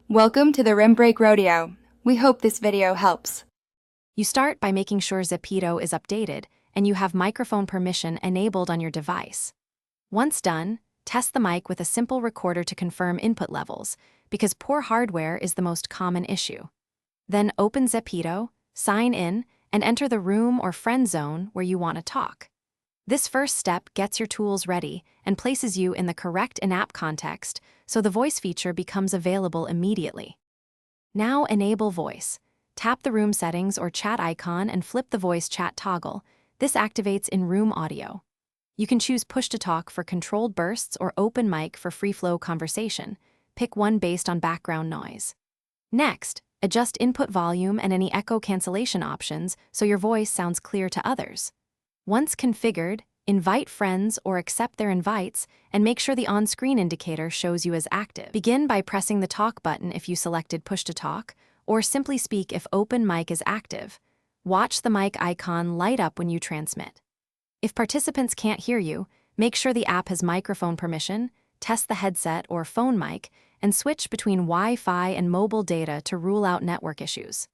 Welcome to the Rim Break Rodeo. We hope this video helps. You start by making sure Zepeto is updated and you have microphone permission enabled on your device. Once done, test the mic with a simple recorder to confirm input levels, because poor hardware is the most common issue. Then open Zepeto, sign in, and enter the room or friend zone where you want to talk. This first step gets your tools ready and places you in the correct in-app context, so the voice feature becomes available immediately. Now enable voice. Tap the room settings or chat icon and flip the voice chat toggle. This activates in-room audio. You can choose push-to-talk for controlled bursts or open mic for free-flow conversation. Pick one based on background noise. Next, adjust input volume and any echo cancellation options so your voice sounds clear to others. Once configured, invite friends or accept their invites and make sure the on-screen indicator shows you as active. Begin by pressing the talk button if you selected push-to-talk, or simply speak if open mic is active. Watch the mic icon light up when you transmit. If participants can't hear you, make sure the app has microphone permission, test the headset or phone mic, and switch between Wi-Fi and mobile data to rule out network issues.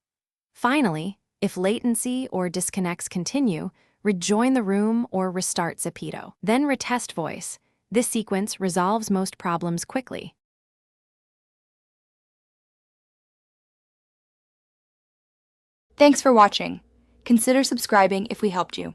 Finally, if latency or disconnects continue, rejoin the room or restart Zepeto. Then retest voice. This sequence resolves most problems quickly. Thanks for watching. Consider subscribing if we helped you.